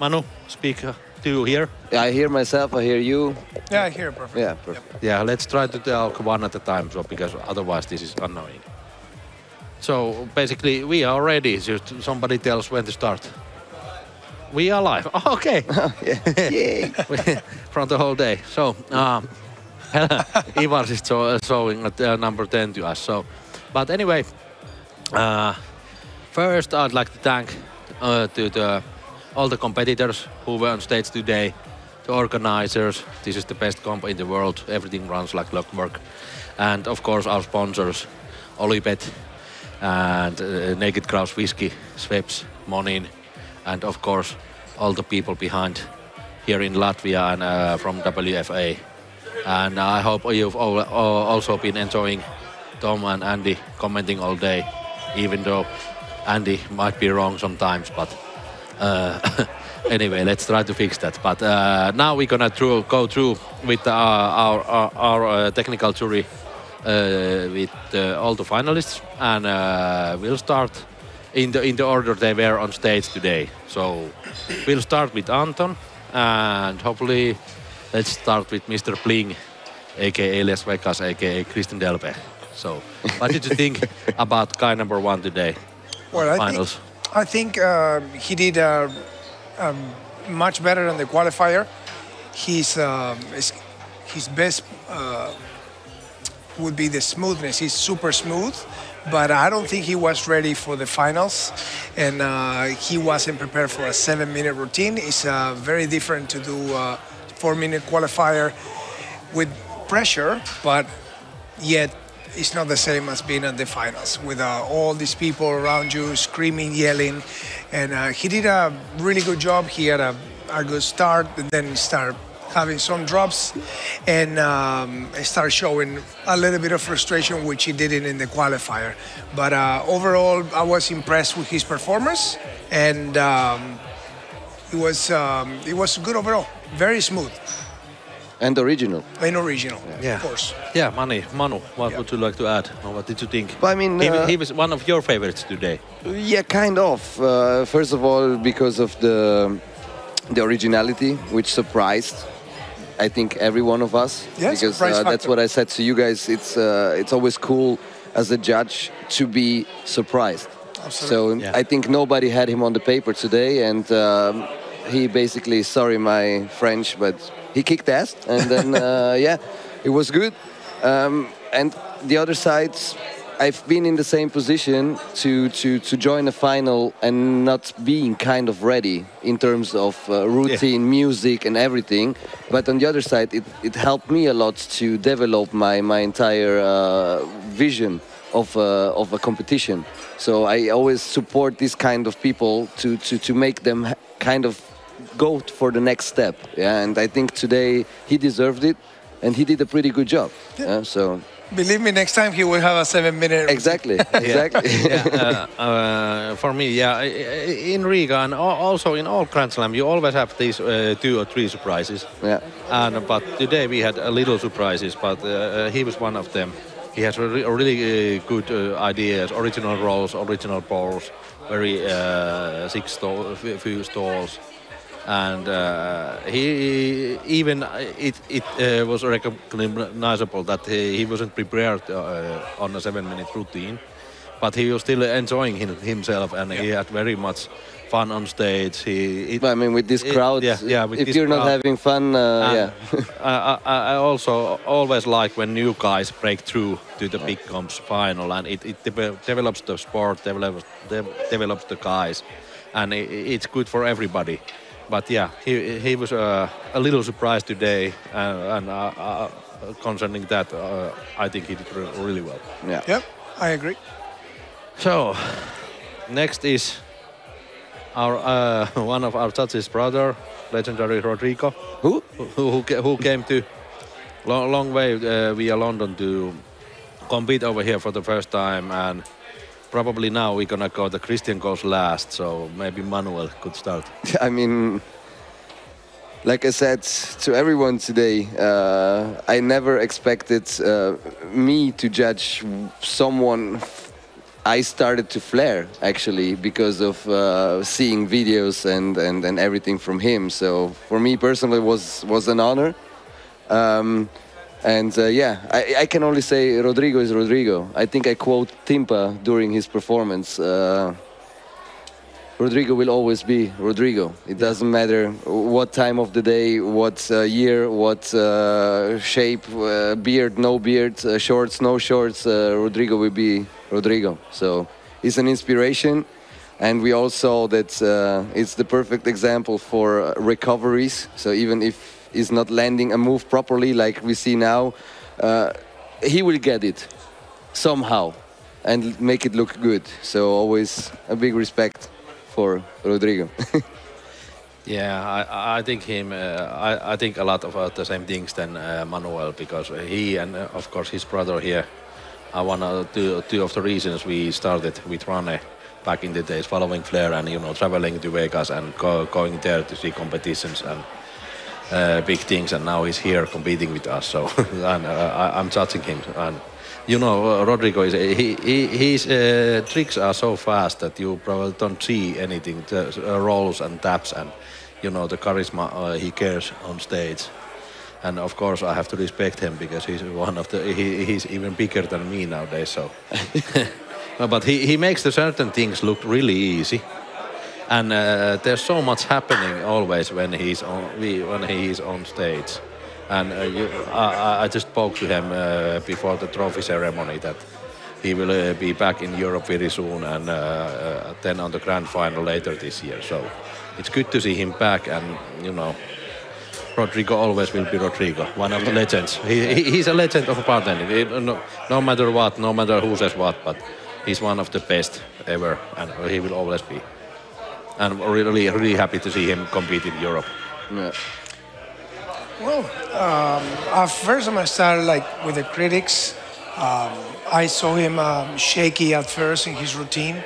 Manu, speak. Do you hear? Yeah, I hear myself, I hear you. Yeah, I hear it perfectly. Yeah, perfect. Yep. Yeah, let's try to talk one at a time, so because otherwise this is annoying. So basically, we are ready. Just somebody tells when to start. We are live. Oh, okay. Yay. From the whole day. So Ivars is showing at number 10 to us. So, but anyway, first I'd like to thank all the competitors who were on stage today, the organizers. This is the best comp in the world. Everything runs like clockwork. And of course our sponsors, Olipet and Naked Grouse Whiskey, Schweppes, Monin, and of course all the people behind here in Latvia and from WFA. And I hope you've also been enjoying Tom and Andy commenting all day, even though Andy might be wrong sometimes, but anyway, let's try to fix that. But now we're gonna go through with our technical jury with all the finalists, and we'll start in the order they were on stage today. So we'll start with Anton, and hopefully let's start with Mr. Bling, aka Las Vegas, aka Kristen Delpe. So what did you think about guy number 1 today? Well, Finals. I think he did much better than the qualifier. His best would be the smoothness. He's super smooth, but I don't think he was ready for the finals, and he wasn't prepared for a 7-minute routine. It's very different to do a 4-minute qualifier with pressure, but yet it's not the same as being at the finals with all these people around you screaming, yelling, and he did a really good job. He had a good start, and then started having some drops, and started showing a little bit of frustration, which he didn't in the qualifier. But overall, I was impressed with his performance, and it was good overall. Very smooth. And original. And original, Yeah. of course. Yeah, Manu, what would you like to add? Or what did you think? But I mean, He was one of your favorites today. yeah, kind of. First of all, because of the originality, which surprised, I think, every one of us. Yeah, because surprise that's factor. what I said to you guys. It's always cool as a judge to be surprised. Absolutely. So Yeah. I think nobody had him on the paper today, and he basically, sorry my French, but he kicked ass, and then yeah, it was good. And the other side, I've been in the same position to join a final and not being kind of ready in terms of routine, music, and everything. But on the other side, it helped me a lot to develop my entire vision of a competition. So I always support this kind of people to make them kind of go for the next step. Yeah, and I think today he deserved it, and he did a pretty good job. Yeah, so. Believe me, next time he will have a 7-minute. Exactly, exactly. Yeah, for me, yeah, in Riga and also in all Grand Slam, you always have these 2 or 3 surprises. Yeah. But today we had a little surprises, but he was one of them. He has really good ideas, original rolls, original balls, very few stalls. And he even it was recognizable that he wasn't prepared on a 7-minute routine, but he was still enjoying himself, and he had very much fun on stage. I mean, with this crowd, if you're not having fun, yeah. I also always like when new guys break through to the big comps final, and it develops the sport, develops the guys, and it's good for everybody. But yeah, he was a little surprised today, and concerning that, I think he did really well. Yeah. Yep, I agree. So, next is our one of our judges' brother, legendary Rodrigo, who came to long way via London to compete over here for the first time, and probably now we're gonna go. The Christian goes last, so maybe Manuel could start. I mean, like I said to everyone today, I never expected me to judge someone I started to flare actually because of seeing videos and everything from him. So for me personally, was an honor. And yeah, I can only say Rodrigo is Rodrigo. I think I quote Timpa during his performance. Rodrigo will always be Rodrigo. It doesn't matter what time of the day, what year, what shape, beard, no beard, shorts, no shorts. Rodrigo will be Rodrigo. So he's an inspiration. And we all saw that it's the perfect example for recoveries. So even if he's not landing a move properly like we see now, he will get it somehow and make it look good. So always a big respect for Rodrigo. Yeah, I think him. I think a lot about the same things than Manuel, because he and of course his brother here are one of two of the reasons we started with Rane back in the days, following Flair and traveling to Vegas and going there to see competitions and big things. And now he's here competing with us. So and I'm judging him. And Rodrigo is his tricks are so fast that you probably don't see anything, the rolls and taps and the charisma he carries on stage. And of course I have to respect him because he's one of the he's even bigger than me nowadays. So, but he makes the certain things look really easy. And there's so much happening always when he is on stage. And I just spoke to him before the trophy ceremony that he will be back in Europe very soon, and then on the grand final later this year. So it's good to see him back, and Rodrigo always will be Rodrigo, one of the legends. He's a legend of bartending. No matter what, no matter who says what, but he's one of the best ever, and he will always be. And really, really happy to see him compete in Europe. Yeah. Well, first I'm gonna start with the critics. I saw him shaky at first in his routine.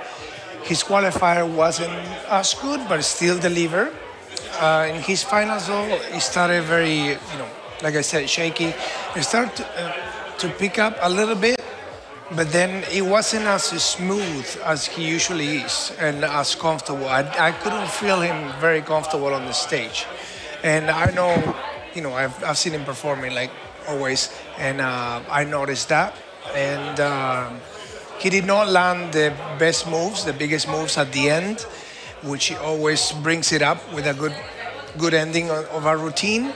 His qualifier wasn't as good, but still delivered. In his finals, though, he started very, like I said, shaky. He started to pick up a little bit, but then it wasn't as smooth as he usually is and as comfortable. I couldn't feel him very comfortable on the stage. And I know, I've seen him performing like always, and I noticed that. And he did not land the best moves, the biggest moves at the end, which he always brings it up with a good ending of our routine.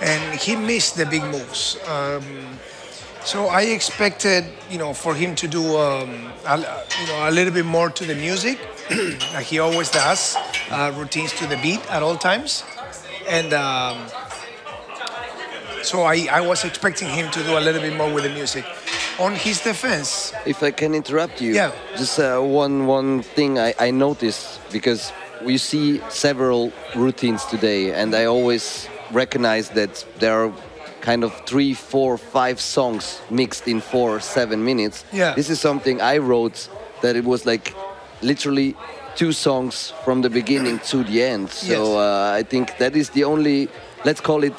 And he missed the big moves. So I expected, for him to do, a little bit more to the music, like he always does, routines to the beat at all times. And so I was expecting him to do a little bit more with the music. On his defense, if I can interrupt you, yeah, just one thing I noticed, because we see several routines today, and I always recognize that there are kind of 3, 4, 5 songs mixed in 4 or 7 minutes. Yeah. This is something I wrote, that it was like literally 2 songs from the beginning to the end. So I think that is the only, let's call it,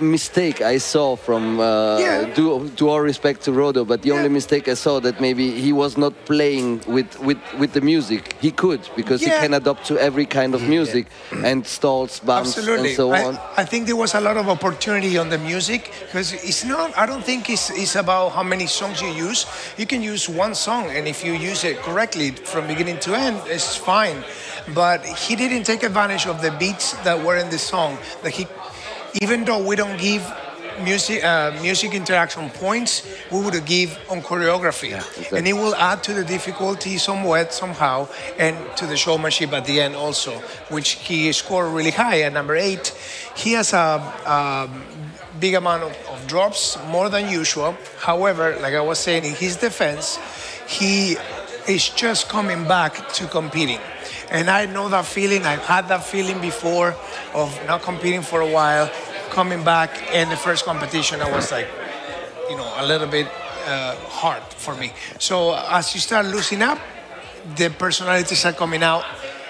mistake I saw from to all respect to Rodo, but the only mistake I saw that maybe he was not playing with the music. He could, because he can adapt to every kind of music and stalls, bumps, and so on. I think there was a lot of opportunity on the music, because it's not, I don't think it's about how many songs you use. You can use one song, and if you use it correctly from beginning to end, it's fine. But he didn't take advantage of the beats that were in the song. Even though we don't give music interaction points, we would give on choreography. Yeah, exactly. And it will add to the difficulty somewhat, somehow, and to the showmanship at the end also, which he scored really high at number 8. He has a big amount of drops, more than usual. However, like I was saying, in his defense, he is just coming back to competing. And I know that feeling. I've had that feeling before of not competing for a while, coming back, and the first competition I was like, a little bit hard for me. So as you start loosening up, the personalities are coming out,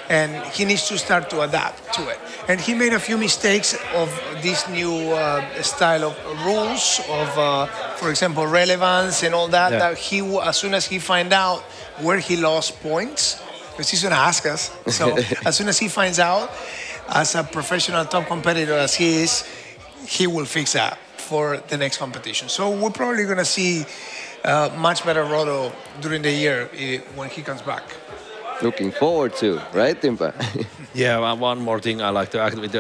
and he needs to start to adapt to it. And he made a few mistakes of this new style of rules of, for example, relevance and all that. Yeah. That as soon as he find out where he lost points, because he's gonna ask us. So as soon as he finds out, as a professional top competitor as he is, he will fix that for the next competition. So we're probably gonna see much better roto during the year when he comes back. Looking forward to, right, Timpa? Yeah, one more thing I like to add with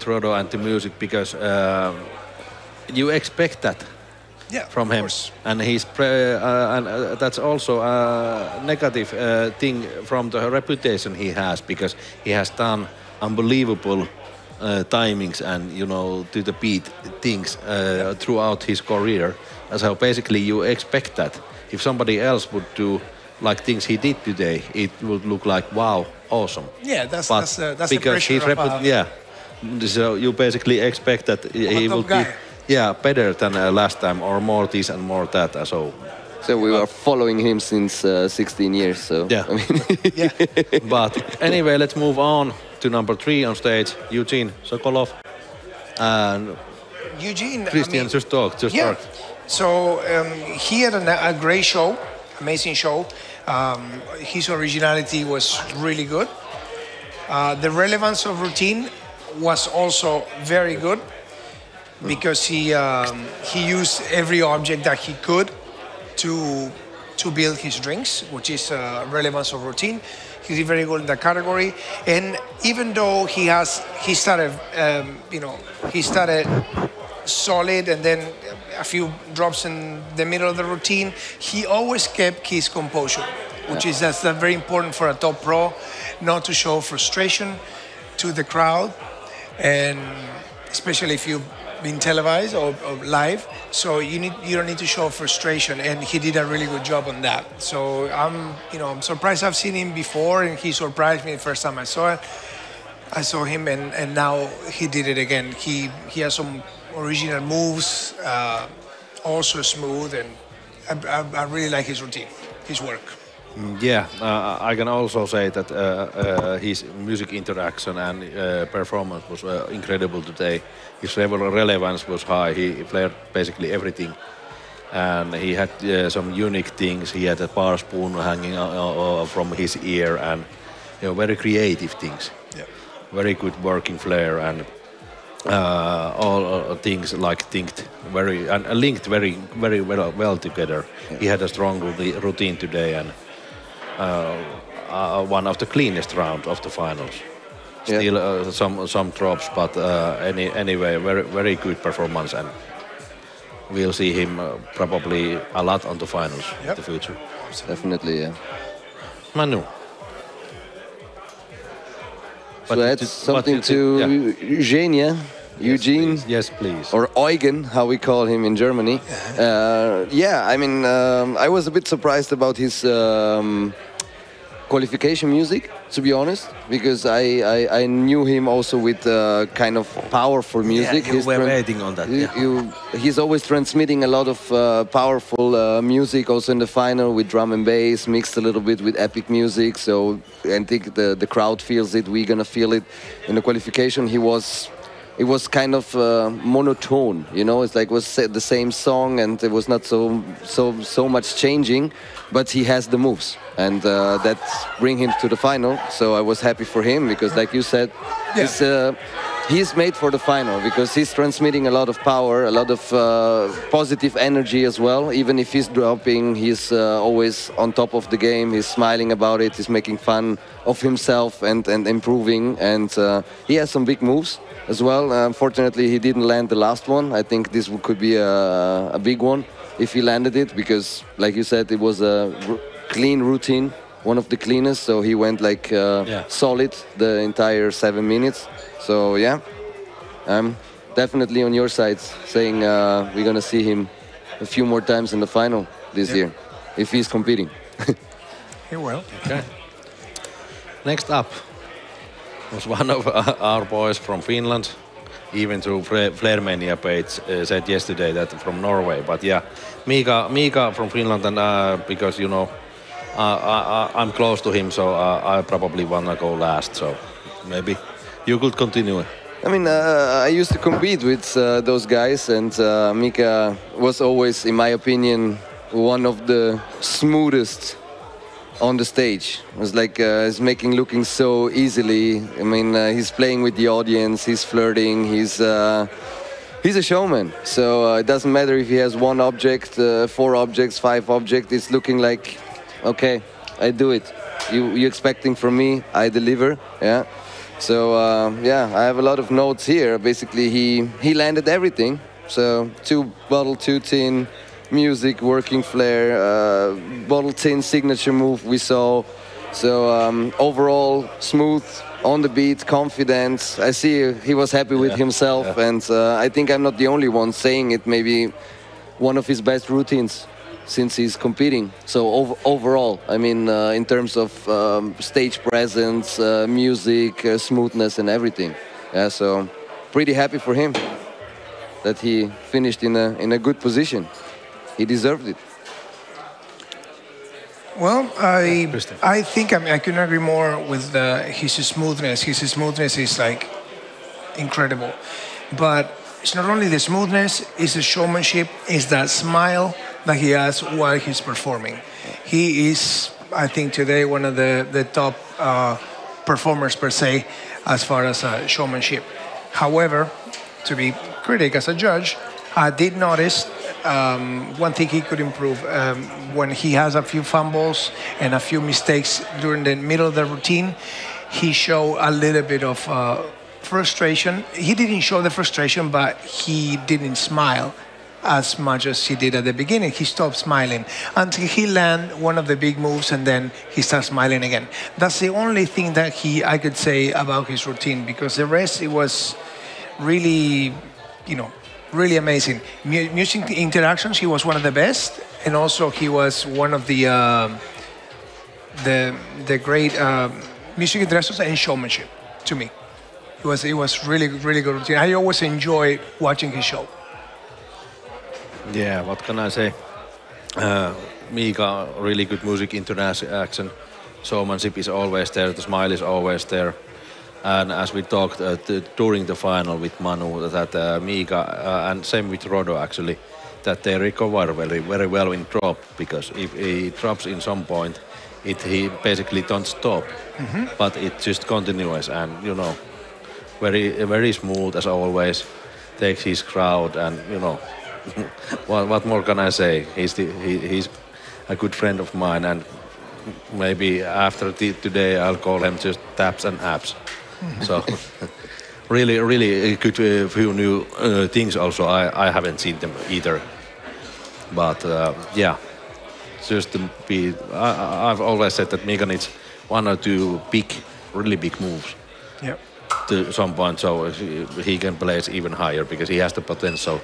Rodo and the music, because you expect that from him, course. and that's also a negative thing from the reputation he has, because he has done unbelievable timings and to the beat things throughout his career. So basically, you expect that if somebody else would do like things he did today, it would look like wow, awesome. Yeah, that's the because pressure of so you basically expect that he will be better than last time, or more this and more that. So we are following him since 16 years. So yeah. I mean But anyway, let's move on to number 3 on stage, Eugene Sokolov and Eugene. Christian. Just talk. So he had a great show, amazing show. His originality was really good. The relevance of routine was also very good, because he used every object that he could to build his drinks, which is relevance of routine. He's very good in that category. And even though he started solid, and then a few drops in the middle of the routine, he always kept his composure, which is that's very important for a top pro, not to show frustration to the crowd, and especially if you've been televised or live. So you don't need to show frustration, and he did a really good job on that. So I'm surprised. I've seen him before, and he surprised me the first time I saw it. I saw him, and now he did it again. He has some original moves, also smooth, and I really like his routine, his work. Yeah, I can also say that his music interaction and performance was incredible today. His relevance was high. He played basically everything, and he had some unique things. He had a bar spoon hanging from his ear, and very creative things. Yeah. Very good working flair, and all things like linked very well together. Yeah. He had a strong routine today, and one of the cleanest rounds of the finals. Still some drops, but anyway, very good performance, and we'll see him probably a lot on the finals in the future. Definitely, yeah. Manu. So that's something to Eugenia. Eugene. Please. Yes, please. Or Eugen, how we call him in Germany. I mean, I was a bit surprised about his qualification music, to be honest, because I knew him also with kind of powerful music. Yeah, we're waiting on that. He's always transmitting a lot of powerful music, also in the final with drum and bass, mixed a little bit with epic music. So I think the crowd feels it. We're gonna feel it in the qualification. It was kind of monotone, it's like it was the same song, and it was not so much changing, but he has the moves, and that bring him to the final. So I was happy for him, because like you said, he's made for the final, because he's transmitting a lot of power, a lot of positive energy as well. Even if he's dropping, he's always on top of the game. He's smiling about it. He's making fun of himself and improving, and he has some big moves as well. Unfortunately, he didn't land the last one. I think this could be a big one if he landed it, because like you said, it was a clean routine, one of the cleanest. So he went like solid the entire 7 minutes. So yeah, I'm definitely on your side, saying we're gonna see him a few more times in the final this year, if he's competing. He will. Okay. Next up was one of our boys from Finland, even through Flair Mania page said yesterday that from Norway. But yeah, Mika from Finland, and because I'm close to him, so I probably wanna go last. So maybe you could continue. I mean, I used to compete with those guys, and Mika was always, in my opinion, one of the smoothest on the stage. It was like he's making looking so easily. I mean, he's playing with the audience, he's flirting, he's a showman. So it doesn't matter if he has one object, 4 objects, 5 objects. It's looking like, okay, I do it. You expecting from me, I deliver. Yeah. So yeah, I have a lot of notes here. Basically, he landed everything. So 2 bottle, 2 tin. Music, working Flair, bottle tin signature move we saw. So overall smooth, on the beat, confident. I see he was happy with himself, and I think I'm not the only one saying it. Maybe one of his best routines since he's competing. So overall, I mean, in terms of stage presence, music, smoothness, and everything. Yeah, so pretty happy for him that he finished in a good position. He deserved it. Well, I think I couldn't agree more with his smoothness. His smoothness is like incredible, but it's not only the smoothness; it's the showmanship. It's that smile that he has while he's performing. He is, I think, today one of the top performers per se, as far as showmanship. However, to be critic as a judge, I did notice one thing he could improve when he has a few fumbles and a few mistakes during the middle of the routine. He showed a little bit of frustration. He didn't show the frustration, but he didn't smile as much as he did at the beginning. He stopped smiling until he landed one of the big moves, and then he started smiling again. That's the only thing that I could say about his routine, because the rest, it was really, really amazing. Music interactions, he was one of the best, and also he was one of the great music interactions and showmanship to me. It was really really good routine. I always enjoy watching his show. Yeah, what can I say? Mika, really good music interaction. Showmanship is always there. The smile is always there. And as we talked during the final with Manu, that Mika and same with Rodo actually, that they recover very very well in drop, because if he drops in some point, he basically don't stop, but it just continues, and very very smooth as always, takes his crowd, and what more can I say? He's a good friend of mine, and maybe after today I'll call him just Taps and Apps. So really, really good few new things. Also, I haven't seen them either. But yeah, just to be. I've always said that Mika needs 1 or 2 really big moves. Yeah. To some point, so he can place even higher, because he has the potential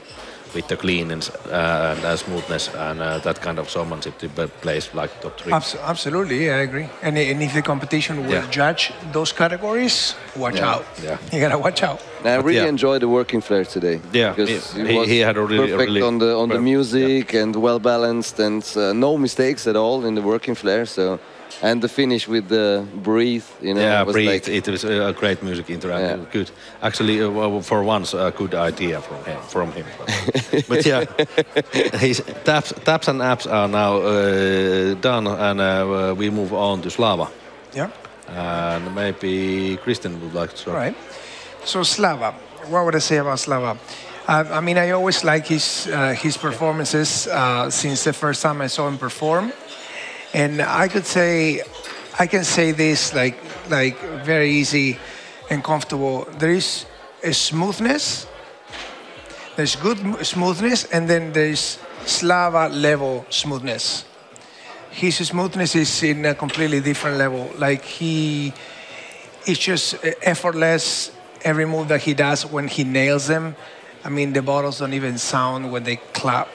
with the cleanness and smoothness and that kind of showmanship to place like top 3. Absolutely, yeah, I agree. And if the competition will judge those categories, watch out. Yeah. You gotta watch out. I really enjoyed the working Flair today. Yeah, because he had a really perfect on the music and well balanced, and no mistakes at all in the working Flair. So. And the finish with the breathe, Yeah, was breathe. like, it was a great music interaction. Yeah. Good. Actually, for once, a good idea from him. But yeah, his taps and apps are now done, and we move on to Slava. Yeah. And maybe Kristen would like to start. Right. So Slava, what would I say about Slava? I mean, I always like his performances since the first time I saw him perform. And I can say this like very easy and comfortable. There is a smoothness. There's good smoothness, and then there's Slava level smoothness. His smoothness is in a completely different level. Like it's just effortless. Every move that he does, when he nails them, I mean, the bottles don't even sound when they clap.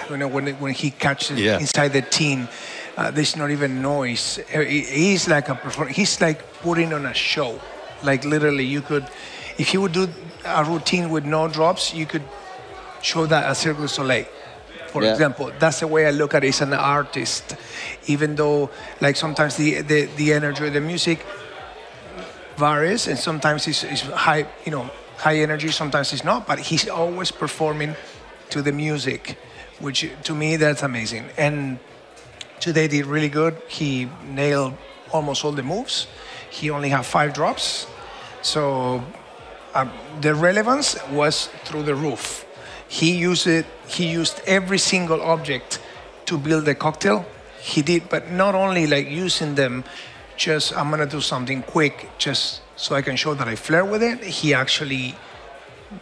When he catches inside the tin. There's not even noise. He's like he's like putting on a show. Like literally, if you would do a routine with no drops, you could show that at Cirque du Soleil. for example. That's the way I look at it as an artist. Even though, like, sometimes the energy of the music varies, and sometimes it's high, high energy, sometimes it's not, but he's always performing to the music, which to me, that's amazing. And today did really good. He nailed almost all the moves. He only had 5 drops. So the relevance was through the roof. He used every single object to build the cocktail. He did, but not only like using them, just I'm gonna do something quick just so I can show that I flair with it. He actually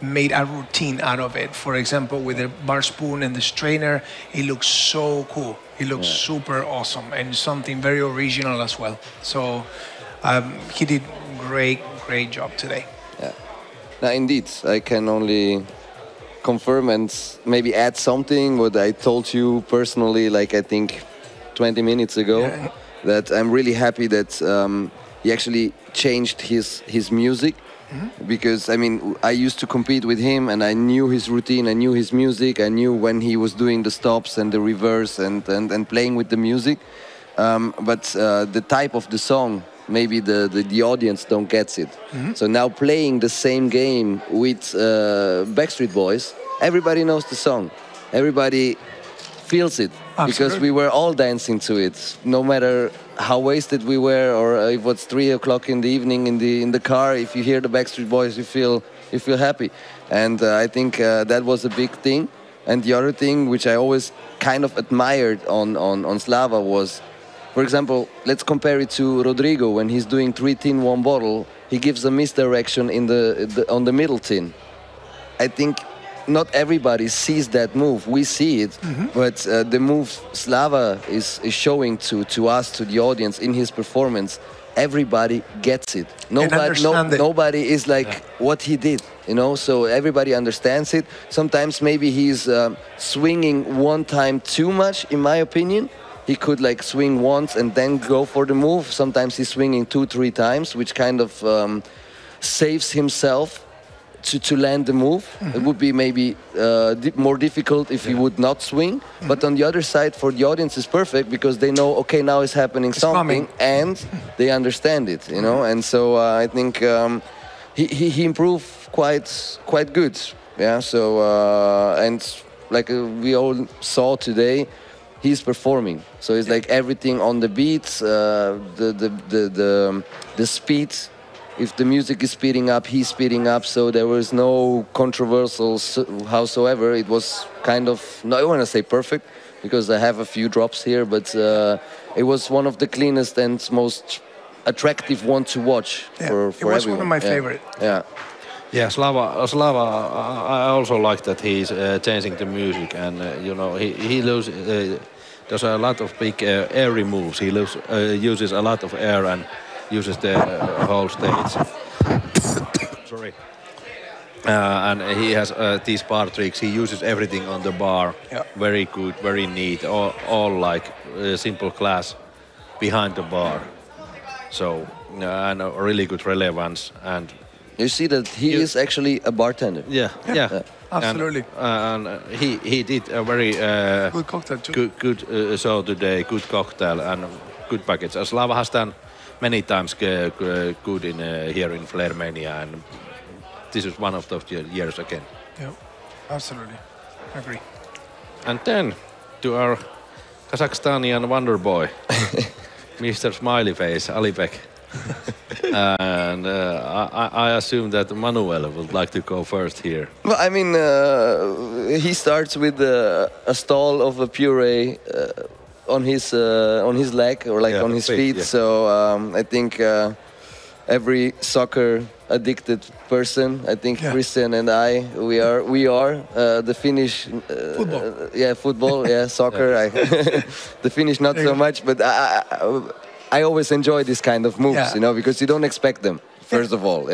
made a routine out of it. For example, with the bar spoon and the strainer, it looks so cool. It looks super awesome and something very original as well. So he did great job today. Yeah. Now, indeed, I can only confirm and maybe add something what I told you personally, like I think 20 minutes ago, that I'm really happy that he actually changed his music. Because I mean, I used to compete with him, and I knew his routine, I knew his music, I knew when he was doing the stops and the reverse and playing with the music. But the type of the song, maybe the audience don't get it. So now playing the same game with Backstreet Boys, everybody knows the song, everybody feels it. Absolutely. Because we were all dancing to it, no matter how wasted we were, or if it's 3 o'clock in the evening in the car. If you hear the Backstreet Boys, you feel happy, and I think that was a big thing. And the other thing, which I always kind of admired on Slava, was, for example, let's compare it to Rodrigo when he's doing 3 tin 1 bottle. He gives a misdirection on the middle tin. I think not everybody sees that move. We see it, but the move Slava is showing to us, to the audience in his performance, everybody gets it. Nobody is like what he did, so everybody understands it. Sometimes maybe he's swinging one time too much, in my opinion. He could like swing once and then go for the move. Sometimes he's swinging 2-3 times, which kind of saves himself to land the move. It would be maybe more difficult if he would not swing. But on the other side, for the audience, it's perfect because they know, okay, now is happening something, and they understand it, And so I think he improved quite good. Yeah. So and like we all saw today, he's performing. So it's like everything on the beats, the speed. If the music is speeding up, he's speeding up. So there was no controversial howsoever. It was kind of, I want to say perfect, because I have a few drops here, but it was one of the cleanest and most attractive one to watch for it was everyone. One of my favorite. Yeah, Slava. I also like that he's changing the music, and he does a lot of big airy moves. He uses a lot of air and uses the whole stage. Sorry. And he has these bar tricks. He uses everything on the bar. Yeah. Very good, very neat. All like simple class behind the bar. So and a really good relevance. And you see that he is actually a bartender. Yeah. Absolutely. And he did a very good cocktail too. Good show today. Good cocktail and good package. Slava has done many times good in here in Flair Mania, and this is one of those years again. Yeah, absolutely, agree. And then to our Kazakhstanian wonder boy, Mr. Smiley Face Alibek. And I assume that Manuel would like to go first here. Well, I mean, he starts with a stall of a puree on his leg or like on his feet. Yeah. So I think every soccer addicted person, I think Christian and I, we are the Finnish football. Football, soccer. The Finnish not so much, but I always enjoy this kind of moves, because you don't expect them. First of all,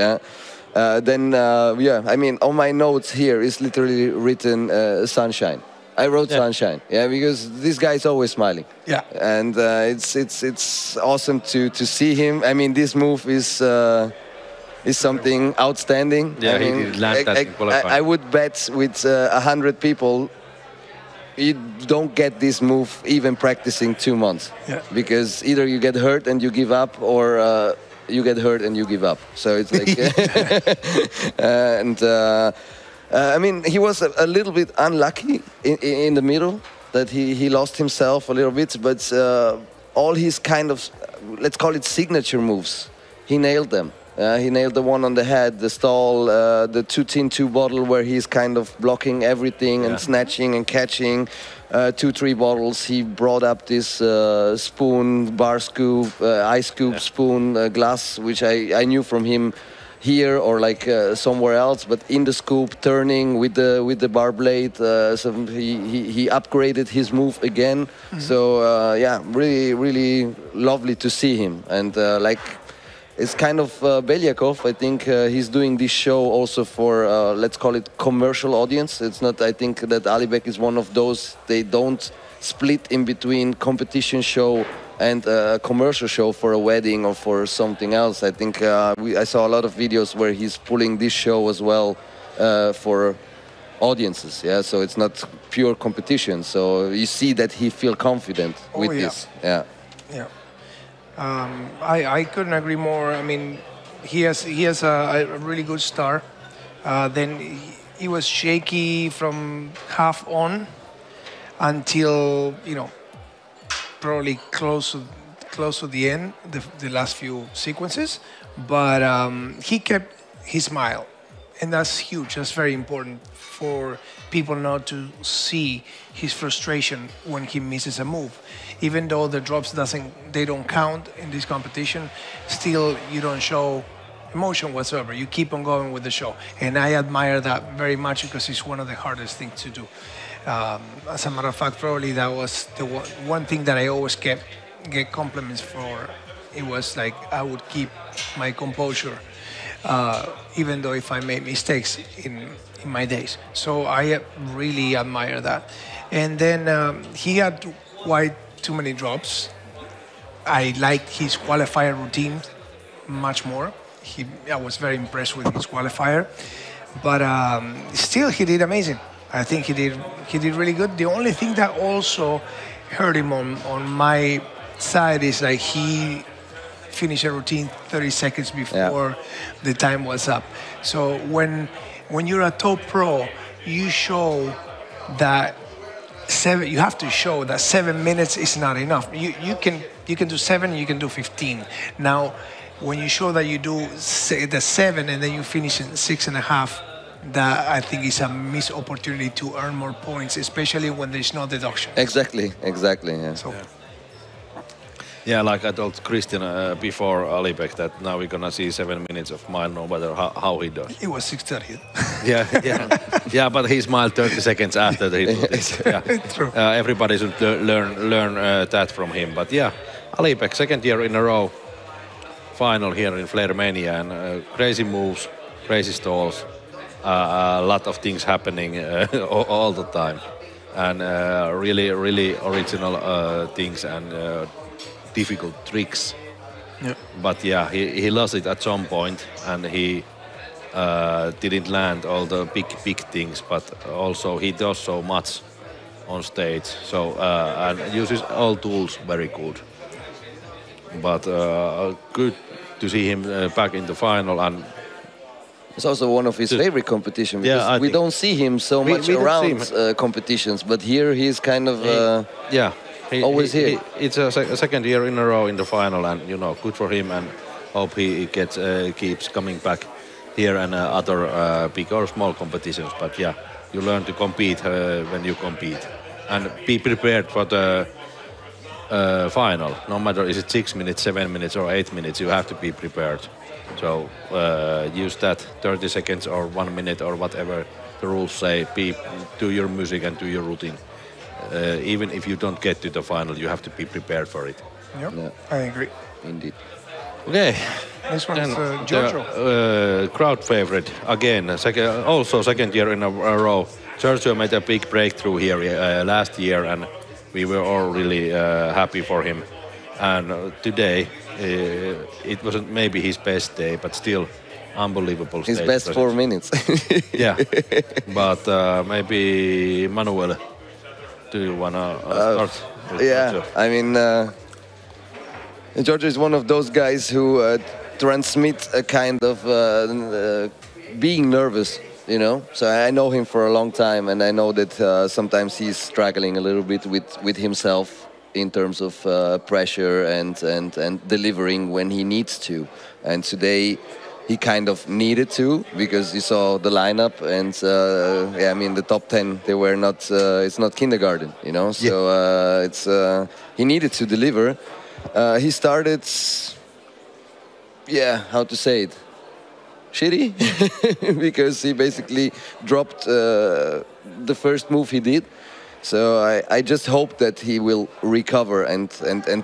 I mean, on my notes here is literally written sunshine. I wrote sunshine, because this guy is always smiling. Yeah, and it's awesome to see him. I mean, this move is something outstanding. Yeah, I mean, he did land that in qualifying. I would bet with 100 people, you don't get this move even practicing 2 months. Yeah. Because either you get hurt and you give up, or you get hurt and you give up. So it's like, and I mean, he was a little bit unlucky in the middle, that he lost himself a little bit, but all his kind of, let's call it signature moves, he nailed them. He nailed the one on the head, the stall, the 2 tin 2 bottle where he's kind of blocking everything and snatching and catching. 2-3 bottles. He brought up this spoon, bar scoop, ice scoop, spoon, glass, which I knew from him here or like somewhere else, but in the scoop, turning with the bar blade. So he upgraded his move again. So yeah, really lovely to see him. And like, it's kind of Belyakov. I think he's doing this show also for, let's call it, commercial audience. It's not, I think that Alibek is one of those, they don't split in between competition show and a commercial show for a wedding or for something else. I think I saw a lot of videos where he's pulling this show as well for audiences. Yeah, so it's not pure competition. So you see that he feel confident with this. Yeah. Yeah. I couldn't agree more. I mean, he has a really good start. Then he was shaky from half on until, you know, probably close to the end, the last few sequences. But he kept his smile, and that's huge. That's very important for people not to see his frustration when he misses a move. Even though the drops they don't count in this competition, still you don't show emotion whatsoever. You keep on going with the show, and I admire that very much because it's one of the hardest things to do. As a matter of fact, probably that was the one thing that I always get compliments for. It was like I would keep my composure, even though if I made mistakes in my days. So I really admire that. And then he had quite too many drops. I liked his qualifier routine much more. I was very impressed with his qualifier, but still he did amazing. I think he did really good. The only thing that also hurt him on my side is like he finished a routine 30 seconds before the time was up. So when you're a top pro, you show that you have to show that 7 minutes is not enough. You can do 7, you can do 15. Now, when you show that you do the 7 and then you finish in 6.5, that I think is a missed opportunity to earn more points, especially when there's no deduction. Exactly. Yeah. So. Yeah, like I told Christian before Alibek that now we're gonna see 7 minutes of mile, no matter how he does. It was 6:30. Yeah, but he smiled 30 seconds after he did it. Yeah. True. Everybody should learn that from him. But yeah, Alibek, second year in a row, final here in Flair Mania, and crazy moves, crazy stalls, a lot of things happening all the time, and really original things and difficult tricks. Yeah. But yeah, he lost it at some point, and he didn't land all the big things. But also he does so much on stage, so and uses all tools very good. But good to see him back in the final, and it's also one of his favorite competitions, because we don't see him so much around competitions, but here he's kind of always here. It's a second year in a row in the final, and you know, good for him, and hope he keeps coming back here and other big or small competitions. But yeah, you learn to compete when you compete, and be prepared for the final. No matter is it 6 minutes, 7 minutes, or 8 minutes, you have to be prepared. So use that 30 seconds or 1 minute or whatever the rules say. Do your music and do your routine. Even if you don't get to the final, you have to be prepared for it. Yep. Yeah, I agree. Indeed. Okay. This one's Giorgio. Crowd favorite again. Also second year in a row. Giorgio made a big breakthrough here last year, and we were all really happy for him. And today, it wasn't maybe his best day, but still unbelievable. His best presence. 4 minutes. Yeah, but maybe Manuel do you wanna start? With Yeah, Giorgio? I mean, Giorgio is one of those guys who transmit a kind of being nervous, you know. So I know him for a long time, and I know that sometimes he's struggling a little bit with himself in terms of pressure and delivering when he needs to. And today he kind of needed to, because you saw the lineup, and yeah, I mean the top 10, they were not. It's not kindergarten, you know. So it's he needed to deliver. He started, yeah, how to say it, shitty, because he basically dropped the first move he did. So I just hope that he will recover and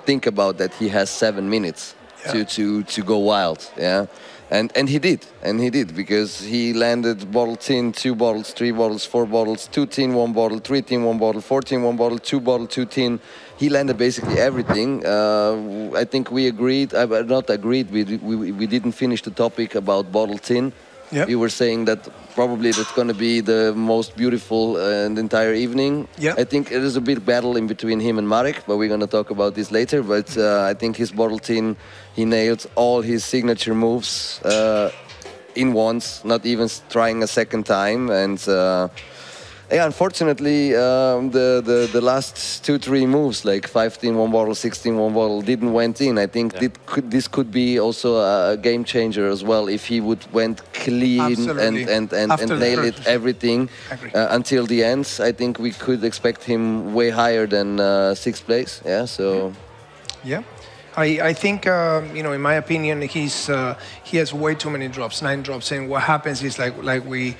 think about that he has 7 minutes to go wild, yeah. And he did, because he landed bottle tin, 2 bottles, 3 bottles, 4 bottles, 2 tin, 1 bottle, 3 tin, 1 bottle, 4 tin, 1 bottle, 2 bottle, 2 tin. He landed basically everything. I think we agreed, not agreed, we didn't finish the topic about bottle tin. Yep. You were saying that probably that's going to be the most beautiful in the entire evening. Yep. I think it is a bit battle in between him and Marek, but we're going to talk about this later. But I think his bottle tin, he nailed all his signature moves in once, not even trying a second time. And yeah, unfortunately, the last 2-3 moves, like 15 1 bottle, 16 1 bottle, didn't went in. I think this could be also a game changer as well if he would went clean and nail it everything until the end. I think we could expect him way higher than 6th place. Yeah, so. Yeah. I think, you know, in my opinion, he has way too many drops, 9 drops. And what happens is like we,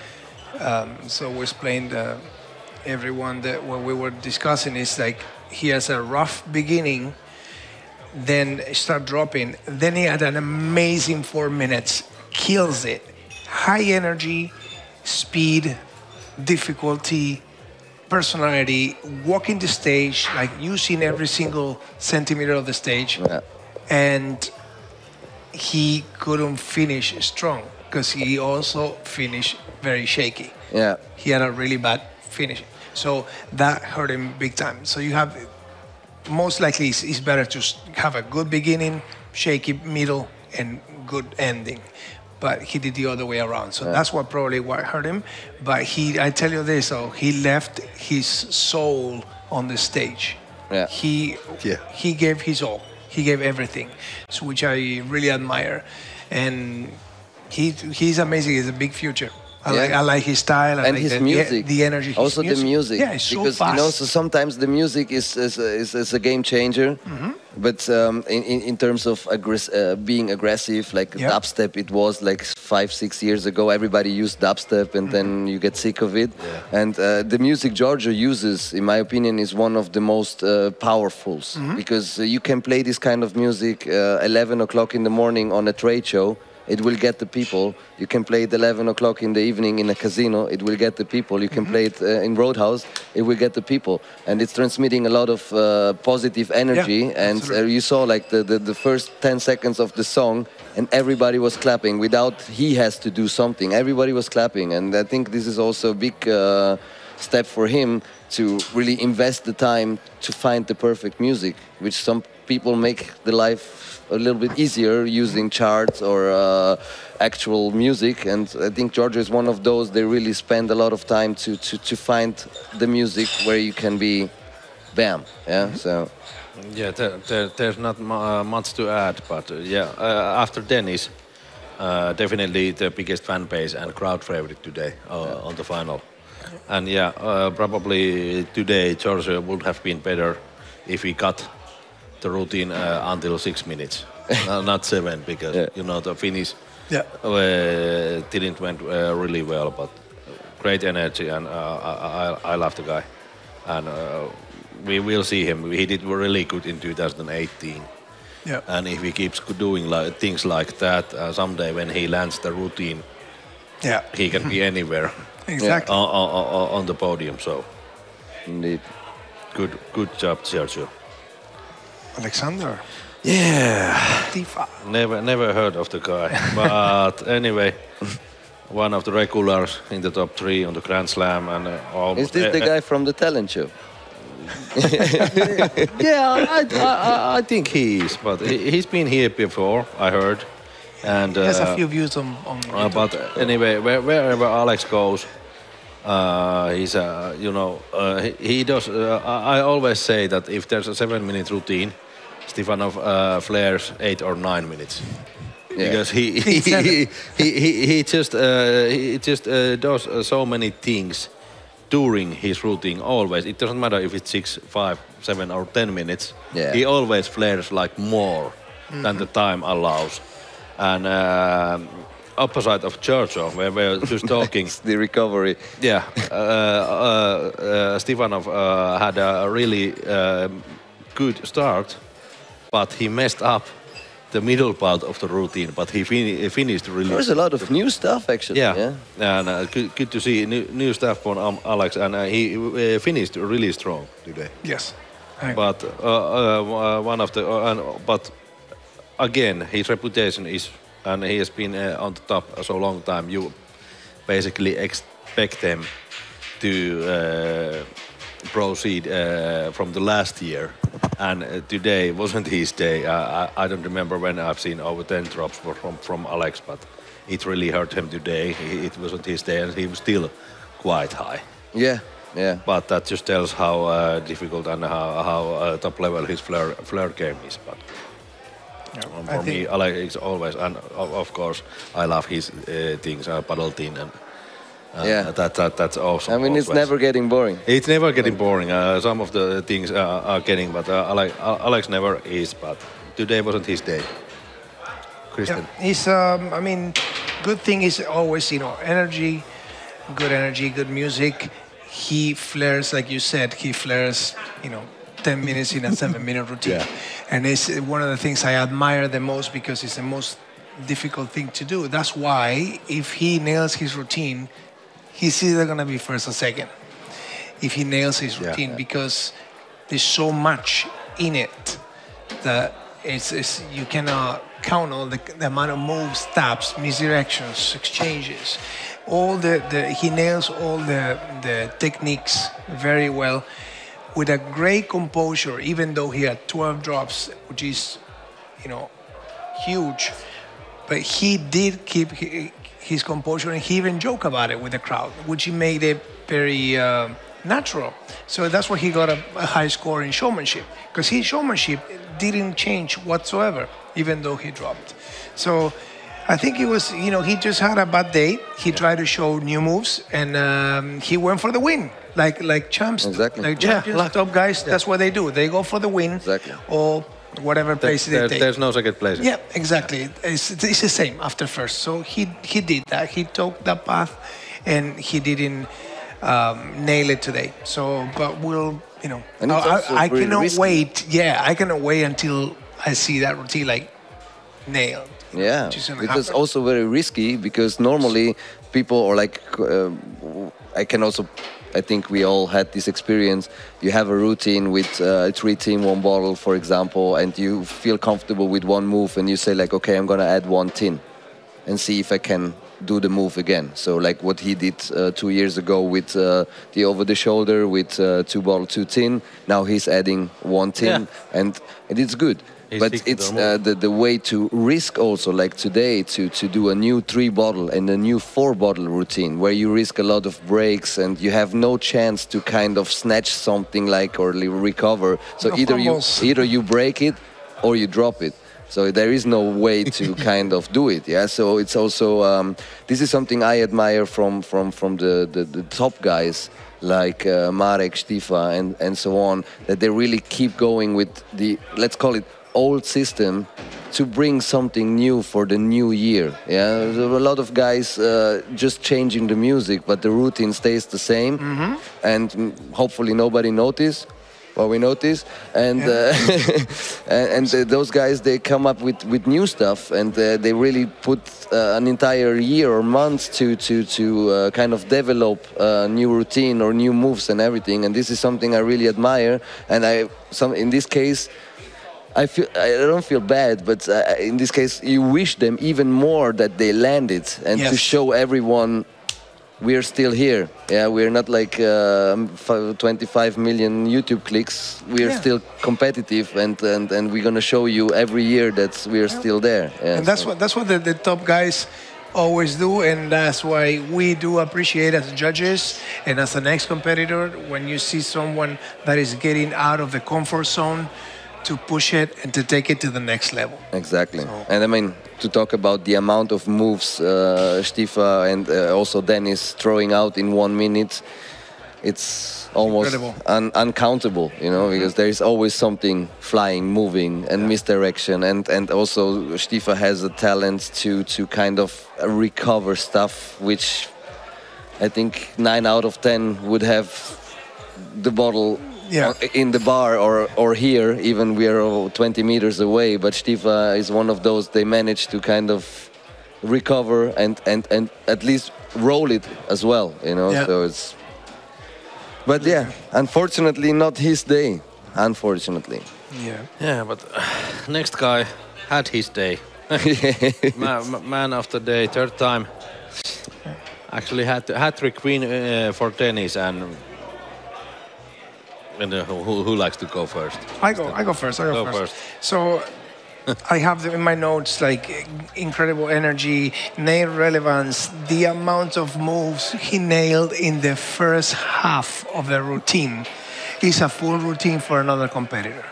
so we explained everyone that what we were discussing is like he has a rough beginning, then start dropping. Then he had an amazing 4 minutes, kills it. High energy, speed, difficulty, personality, walking the stage, like using every single centimeter of the stage. Yeah. And he couldn't finish strong because he also finished very shaky. Yeah. He had a really bad finish. So that hurt him big time. So you have, most likely it's better to have a good beginning, shaky middle, and good ending. But he did the other way around. So that's what hurt him. But I tell you this, so he left his soul on the stage. Yeah. He gave his all. He gave everything, so which I really admire. And he's amazing. He's a big future. I like his style. And his music, the energy. Also the music. Yeah, it's so because fast. you know, so sometimes the music is a game changer. Mm-hmm. But in terms of being aggressive, like dubstep, it was like 5-6 years ago. Everybody used dubstep, and then you get sick of it. Yeah. And the music Giorgio uses, in my opinion, is one of the most powerfuls, because you can play this kind of music 11 o'clock in the morning on a trade show. It will get the people. You can play it 11 o'clock in the evening in a casino. It will get the people. You can play it in Roadhouse. It will get the people. And it's transmitting a lot of positive energy. Yeah, and you saw like the first 10 seconds of the song, and everybody was clapping without he has to do something. Everybody was clapping. And I think this is also a big step for him to really invest the time to find the perfect music, which some people make the life a little bit easier using charts or actual music. And I think Giorgio is one of those. They really spend a lot of time to find the music where you can be bam. Yeah. So yeah, there's not much to add, but after Dennis, definitely the biggest fan base and crowd favorite today on the final. And probably today Giorgio would have been better if he got the routine until 6 minutes, not 7, because you know the finish didn't went really well, but great energy, and I love the guy, and we will see him. He did really good in 2018. Yeah. And if he keeps doing things like that, someday when he lands the routine, he can be anywhere. Exactly. On the podium. So, indeed, good job, Sergio. Alexander. Yeah. Tifa. Never heard of the guy, but anyway, one of the regulars in the top 3 on the Grand Slam, and is this the guy from the talent show? Yeah, I think he is, but he's been here before, I heard. And He has a few views on YouTube. but anyway, wherever Alex goes, he's he does. I always say that if there's a 7-minute routine, Stefanov flares 8 or 9 minutes. Yeah. Because he just does so many things during his routine. Always, it doesn't matter if it's 6, 5, 7, or 10 minutes. Yeah. He always flares like more than the time allows. And opposite of Churchill, where we're just talking. It's the recovery. Yeah, Stefanov had a really good start, but he messed up the middle part of the routine. But he finished really. There's a lot of new stuff actually. Yeah, and good to see new stuff from Alex, and he finished really strong today. Yes. But one of the but again, his reputation is, and he has been on the top so long time. You basically expect them to proceed from the last year, and today wasn't his day. I don't remember when I've seen over 10 drops from Alex, but it really hurt him today. It wasn't his day, and he was still quite high. Yeah, yeah. But that just tells how difficult and how top level his flair game is. But for me, Alex is always, and of course, I love his things, paddle-tin, and that's awesome. I mean, it's never getting boring. It's never getting boring. Some of the things are getting, but Alex never is. But today wasn't his day. Kristen. Yeah, he's. I mean, good thing is always energy, good music. He flares, like you said, he flares 10 minutes in a 7-minute routine. Yeah. And it's one of the things I admire the most because it's the most difficult thing to do. That's why if he nails his routine, he's either going to be first or second. If he nails his routine, because there's so much in it that it's you cannot count all the amount of moves, taps, misdirections, exchanges. He nails all the techniques very well, with a great composure, even though he had 12 drops, which is, huge. But he did keep his composure, and he even joked about it with the crowd, which he made it very natural. So that's why he got a high score in showmanship, because his showmanship didn't change whatsoever, even though he dropped. So I think it was, he just had a bad day. He tried to show new moves, and he went for the win. Like champs, exactly. like champions, top guys, that's what they do. They go for the win, exactly. Or whatever place they take. There's no second place. Yeah, exactly. It's the same after first. So he did that. He took that path, and he didn't nail it today. So, but we'll, And I cannot risky. wait. Yeah, I cannot wait until I see that routine nailed. Yeah, it's also very risky because normally people are I think we all had this experience. You have a routine with 3 tin, 1 bottle, for example, and you feel comfortable with one move, and you say okay, I'm gonna add 1 tin and see if I can do the move again. So what he did 2 years ago with the over the shoulder with 2 bottle, 2 tin. Now he's adding 1 tin, and it's good. But it's the way to risk also, like today, to do a new 3 bottle and a new 4 bottle routine, where you risk a lot of breaks and you have no chance to kind of snatch something or recover. So either you break it or you drop it. So there is no way to kind of do it. Yeah. So it's also this is something I admire from the top guys like Marek, Stifa, and so on, that they really keep going with the, let's call it, old system to bring something new for the new year. Yeah, there are a lot of guys just changing the music, but the routine stays the same, and hopefully nobody notice. Well, we notice, and those guys, they come up with new stuff, and they really put an entire year or months to kind of develop a new routine or new moves and everything. And this is something I really admire. And in this case, I don't feel bad, but in this case, you wish them even more that they landed and to show everyone we're still here. Yeah, we're not like 25 million YouTube clicks. We're still competitive, and we're gonna show you every year that we're still there. Yeah, and that's what the top guys always do, and that's why we do appreciate as judges and as an ex-competitor when you see someone that is getting out of the comfort zone to push it and to take it to the next level. Exactly. And I mean, to talk about the amount of moves Stifa and also Dennis throwing out in 1 minute, it's almost uncountable, you know, because there is always something flying, moving, and misdirection. And also Stifa has a talent to kind of recover stuff, which I think 9 out of 10 would have the bottle in the bar or here, even we are 20 meters away. But Stifa is one of those, they manage to kind of recover and at least roll it as well, you know, so it's... But yeah, unfortunately, not his day. Unfortunately. Yeah, but next guy had his day. Man of the day, third time. Actually had hat-trick win for tennis, and who likes to go first? I go first. So I have in my notes like incredible energy, nail relevance, the amount of moves he nailed in the first half of the routine is a full routine for another competitor.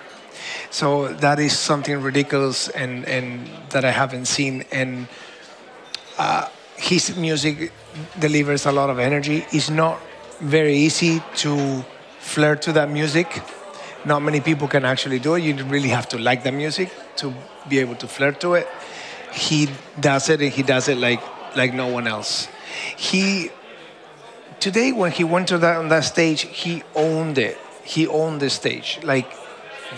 So that is something ridiculous and that I haven't seen. And his music delivers a lot of energy. It's not very easy to flirt to that music. Not many people can actually do it. You really have to like the music to be able to flirt to it. He does it, and he does it like no one else. Today when he went to on that stage, he owned it. He owned the stage. Like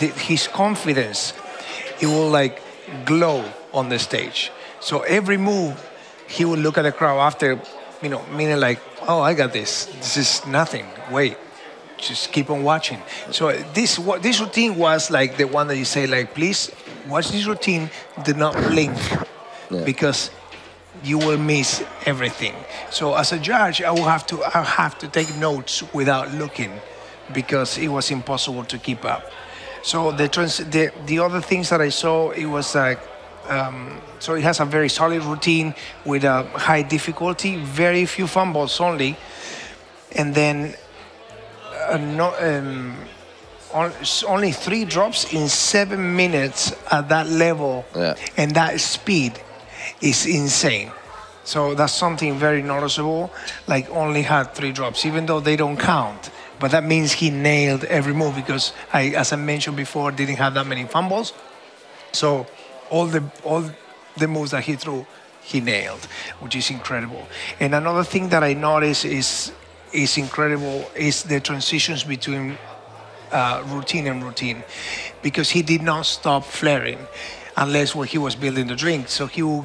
his confidence, it will like glow on the stage. So every move, he will look at the crowd after, you know, meaning like, oh, I got this. This is nothing. Wait. Just keep on watching. So this routine was like the one that you say, like, please watch this routine. Do not blink, because you will miss everything. So as a judge, I have to take notes without looking, because it was impossible to keep up. So the other things that I saw, it was like, so it has a very solid routine with a high difficulty, very few fumbles only, and then. Only 3 drops in 7 minutes at that level, and that speed is insane. So that's something very noticeable. Like only had 3 drops, even though they don't count. But that means he nailed every move, because as I mentioned before, didn't have that many fumbles. So all the moves that he threw, he nailed, which is incredible. And another thing that I noticed is incredible is the transitions between routine and routine, because he did not stop flaring unless when he was building the drink. So he will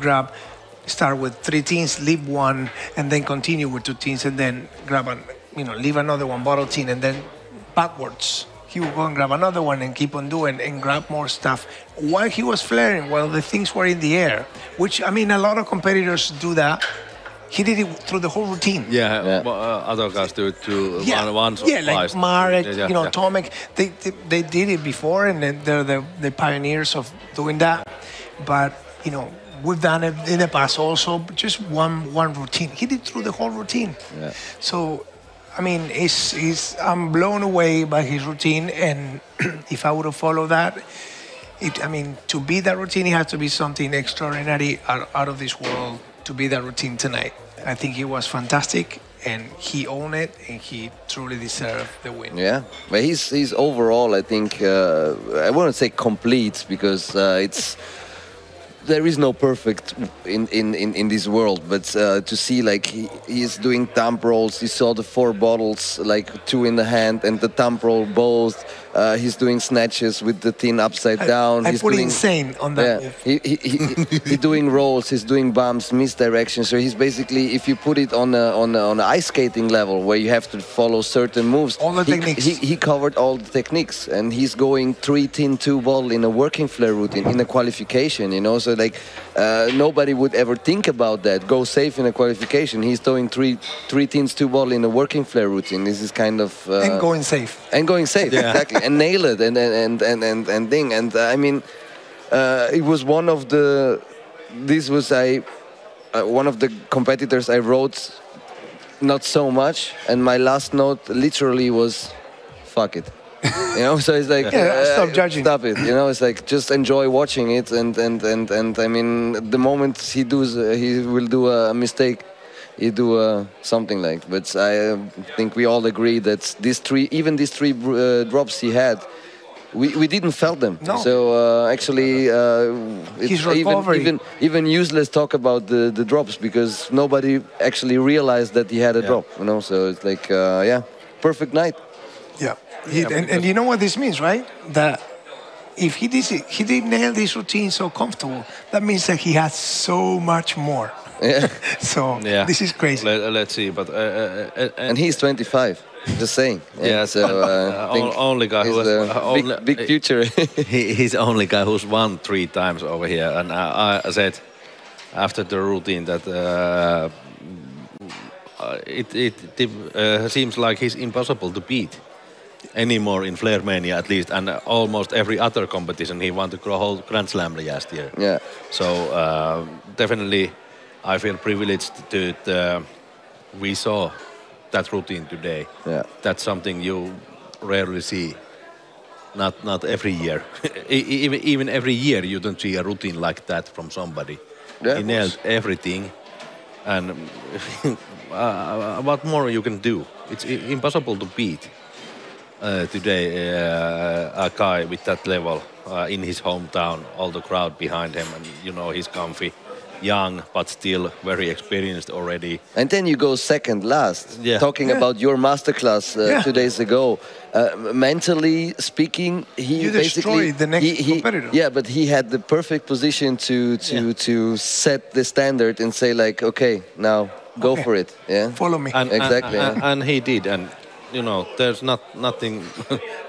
start with 3 teens, leave 1, and then continue with 2 teens, and then leave another 1 bottle teen, and then backwards. He would go and grab another one and keep on doing and grab more stuff while he was flaring, while the things were in the air, which, I mean, a lot of competitors do that. He did it through the whole routine. Other guys do it too. Once or like twice. Marek, Tomek, they did it before, and they're the pioneers of doing that. But we've done it in the past also, but just one routine. He did through the whole routine. Yeah. So, I mean, I'm blown away by his routine, and if I would have followed that, to be that routine, it has to be something extraordinary, out of this world. To be that routine tonight. I think he was fantastic, and he owned it, and he truly deserved the win. Yeah, but he's overall, I think, I wouldn't say complete, because there is no perfect in this world, but to see like he's doing thumb rolls, you saw the 4 bottles, like 2 in the hand and the thumb roll both, He's doing snatches with the tin upside down. I He's put doing insane on that move. he's doing rolls. He's doing bumps, misdirection. So he's basically, if you put it on a ice skating level where you have to follow certain moves, All the techniques. He covered all the techniques, and he's going 3 tin 2 ball in a working Flair routine in a qualification. You know, so like nobody would ever think about that. Go safe in a qualification. He's throwing 3 tins 2 ball in a working Flair routine. This is kind of And going safe. and going safe, exactly, and nail it, and thing. And I mean, it was one of the. This was one of the competitors I wrote not so much, and my last note literally was, "Fuck it." You know, so it's like stop judging. Stop it. You know, it's like just enjoy watching it, and I mean, the moment he will do a mistake, he do something like. But I think we all agree that these three drops he had, we didn't felt them. No. So actually, He's it's recovering. even useless talk about the drops, because nobody actually realized that he had a drop. You know, so it's like perfect night. Yeah. And you know what this means, right? That if he did nail this routine so comfortable, that means that he has so much more. Yeah. So this is crazy. Let's see, but And he's 25. Just saying. Yeah, So I think only guy who he's has a big future. he's the only guy who's won 3 times over here, and I said after the routine that it seems like he's impossible to beat anymore in Flair Mania, at least, and almost every other competition he won the whole Grand Slam last year. Yeah. So definitely, I feel privileged that we saw that routine today. Yeah. That's something you rarely see. Not every year. Even every year you don't see a routine like that from somebody. Yeah, he nailed everything, and what more you can do? It's impossible to beat today a guy with that level in his hometown, all the crowd behind him, and you know he's comfy, young but still very experienced already. And then you go second last. Yeah. Talking about your masterclass 2 days ago, mentally speaking, he You basically destroyed the next competitor. Yeah, but he had the perfect position to set the standard and say like, okay, now go for it. Yeah. Follow me. Exactly, And he did, and you know there's nothing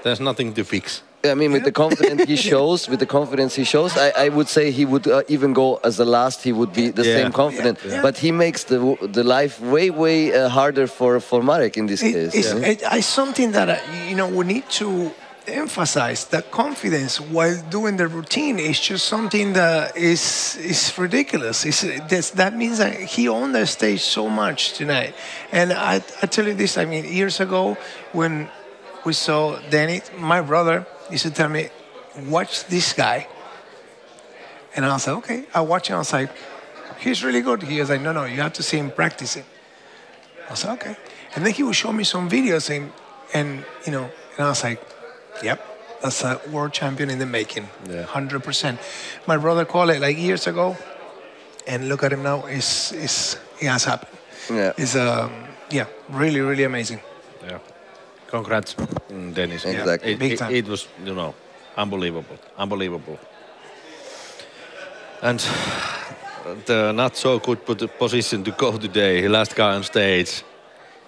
there's nothing to fix. I mean, with the confidence he shows, I would say he would even go as the last. He would be the same confident, but he makes the life way harder for Marek in this case. It's something that we need to emphasize. That confidence while doing the routine is just something that is ridiculous. That means that he owned the stage so much tonight. And I tell you this. I mean, years ago when we saw Danny, my brother used to tell me, watch this guy. And I was like, okay. I watch him. I was like, he's really good. He was like, no, you have to see him practicing. I was like, okay. And then he would show me some videos and I was like, yep, that's a world champion in the making. 100%. My brother called it like years ago, and look at him now. It has happened. Yeah. It's really, really amazing. Yeah. Congrats, Dennis. Exactly. Big time. It was, unbelievable. And the not so good position to go today. Last guy on stage,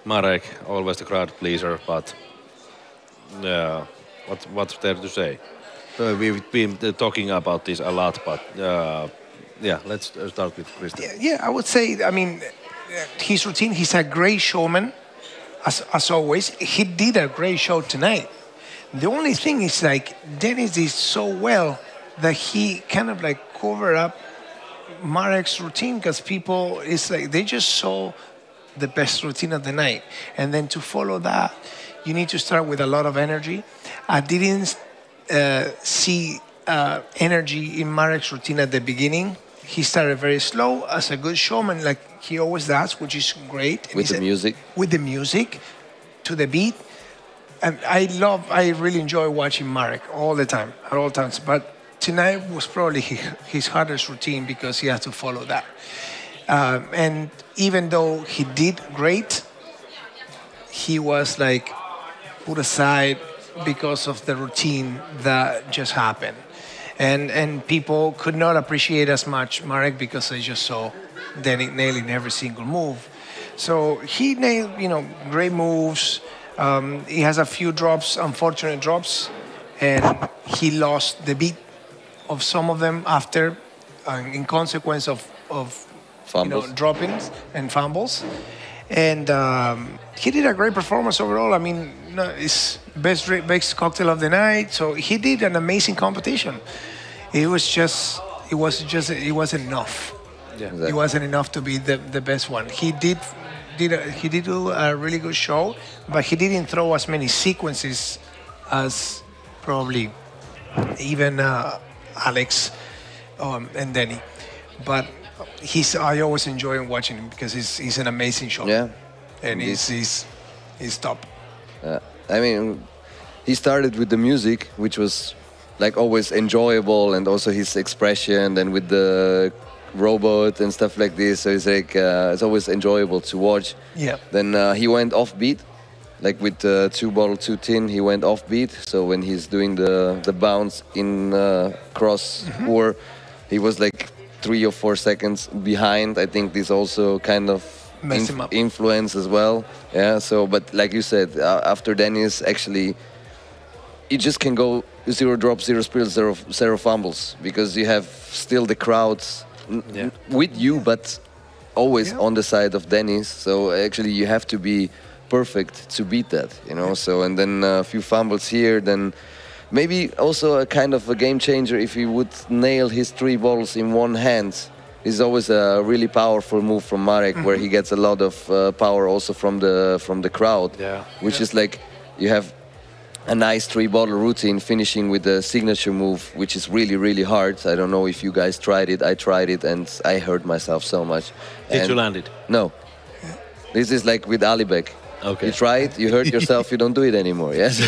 Marek, always the crowd pleaser, but what's there to say? We've been talking about this a lot, but let's start with Christian. Yeah, I would say, I mean, his routine, he's a great showman. As always, he did a great show tonight. The only thing is like Dennis did so well that he kind of like covered up Marek's routine, because people, it's like they just saw the best routine of the night. And then to follow that, you need to start with a lot of energy. I didn't see energy in Marek's routine at the beginning. He started very slow as a good showman, like he always does, which is great. And With the music. With the music, to the beat. And I really enjoy watching Marek all the time, at all times. But tonight was probably his hardest routine because he had to follow that. And even though he did great, he was like put aside because of the routine that just happened. And people could not appreciate as much Marek because they just saw Danny nailing every single move. So he nailed, great moves. He has a few drops, unfortunate drops, and he lost the beat of some of them after, in consequence of Fumbles. droppings and fumbles. And he did a great performance overall. I mean, it's best cocktail of the night. So he did an amazing competition. It wasn't enough. Yeah. Exactly. It wasn't enough to be the best one. He did do a really good show, but he didn't throw as many sequences as probably even Alex and Denny. But I always enjoy watching him because he's an amazing shot. Yeah. And he's top. I mean, he started with the music, which was like always enjoyable, and also his expression, and with the robot and stuff like this. So it's like it's always enjoyable to watch. Yeah. Then he went off beat, like with 2 bottle 2 tin. He went off beat. So when he's doing the bounce in cross or he was like 3 or 4 seconds behind. I think this also kind of Messed him up. influence as well. Yeah. So, but like you said, after Dennis, actually, it just can go 0 drops, 0 spills, 0 fumbles, because you have still the crowds with you, but always on the side of Dennis. So actually, you have to be perfect to beat that, So, and then a few fumbles here, then maybe also a kind of a game changer if he would nail his 3 balls in one hand. It's always a really powerful move from Marek, where he gets a lot of power also from the crowd, which is like you have a nice 3 bottle routine finishing with a signature move, which is really, really hard. I don't know if you guys tried it. I tried it and I hurt myself so much. Did you land it? No. This is like with Alibek. Okay. You try it, you hurt yourself, you don't do it anymore. Yes.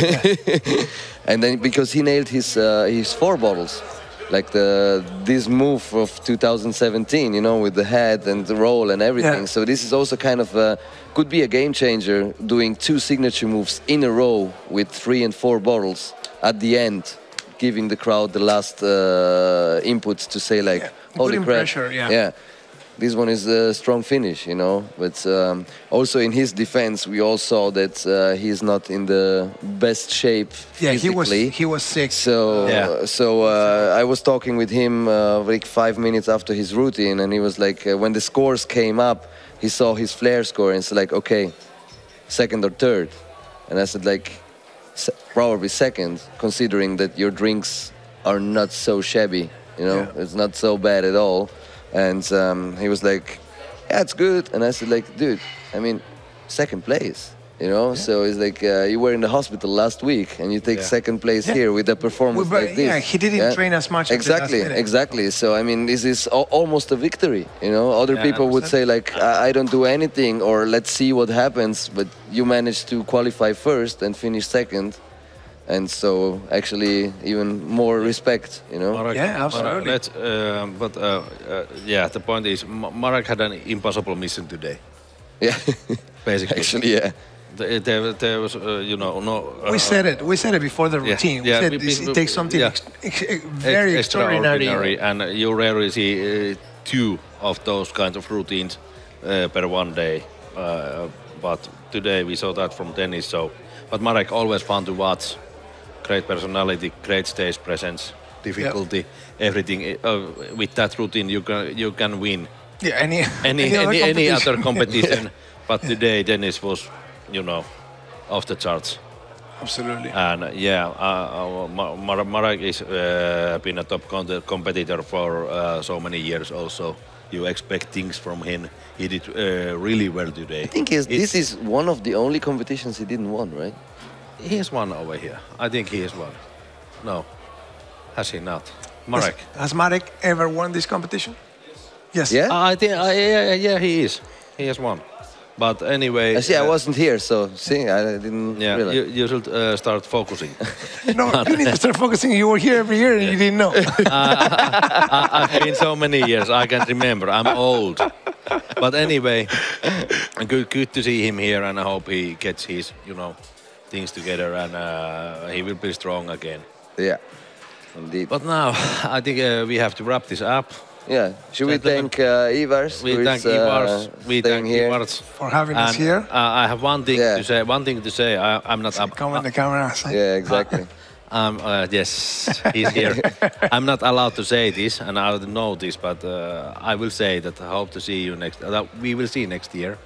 And then because he nailed his 4 bottles, like this move of 2017, with the head and the roll and everything. Yeah. So this is also kind of could be a game changer, doing 2 signature moves in a row with 3 and 4 bottles at the end, giving the crowd the last input to say like, holy Putting crap. pressure, Yeah. This one is a strong finish, But also in his defense, we all saw that he's not in the best shape physically. He was sick. So, I was talking with him like 5 minutes after his routine, and he was like, when the scores came up, he saw his Flair score, and it's like, okay, 2nd or 3rd, and I said like, probably 2nd, considering that your drinks are not so shabby, It's not so bad at all. And he was like, yeah, it's good. And I said like, dude, I mean, 2nd place, So it's like you were in the hospital last week and you take 2nd place here with a performance like this. Yeah, he didn't train as much. Exactly. So, I mean, this is almost a victory, Other people would say like, I don't do anything, or let's see what happens. But you managed to qualify 1st and finish 2nd. And so, actually, even more respect, Marek, Yeah, absolutely. The point is, Marek had an impossible mission today. Yeah, Basically. actually, yeah. There was, no. We said it before the routine. We said it takes something very extraordinary. And you rarely see 2 of those kinds of routines per one day. But today we saw that from Dennis. But Marek, always fun to watch. Great personality, great stage presence, difficulty, everything. With that routine, you can win Yeah, any other competition. But today, Dennis was, off the charts. Absolutely. And Marek is been a top competitor for so many years. Also, you expect things from him. He did really well today. I think this is one of the only competitions he didn't win, right? He has one over here. I think he has one. No, has he not? Marek. Has Marek ever won this competition? Yes. Yeah? I think. He is. He has one. But anyway. I see. I wasn't here, so I didn't. Yeah, realize. you should start focusing. No, you need to start focusing. You were here every year and you didn't know. I've been so many years. I can't remember. I'm old. But anyway, good to see him here, and I hope he gets his, things together, and he will be strong again. Yeah, indeed. But now, I think we have to wrap this up. Yeah, should we Gentlemen, thank Ivars? We who thank is, Ivars. We staying thank here? Ivars. For having us here. I have one thing Yeah. to say. One thing to say. I'm not up. Come on the camera. Yeah, exactly. Yes, he's here. I'm not allowed to say this, and I don't know this, but I will say that I hope to see you next. We will see next year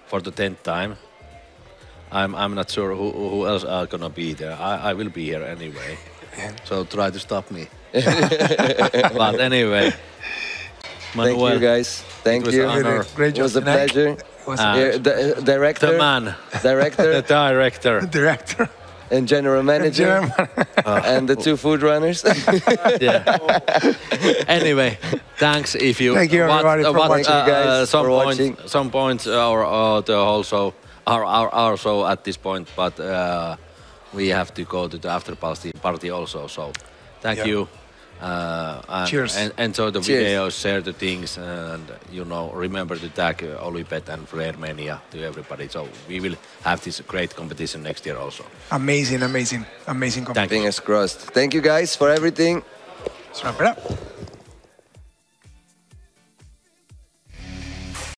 for the 10th time. I'm not sure who else are gonna be there. I will be here anyway, so try to stop me. But anyway, Manuel, Thank you guys. Thank was you. an honor. Great It was a job tonight. pleasure. Was Here, the director, the man, director, the director. director. and general manager, and the 2 food runners. Yeah. Anyway, thanks if you. Thank you, everybody, for watching. Thank you guys for watching. Some points are also are so at this point, but we have to go to the after party also. So, thank Yeah. you. And Cheers. enjoy the Cheers. videos, share the things, and remember to tag Olipet and Flair Mania to everybody. So we will have this great competition next year also. Amazing, amazing, amazing competition. Thank you. Fingers crossed. Thank you guys for everything. Let's wrap it up.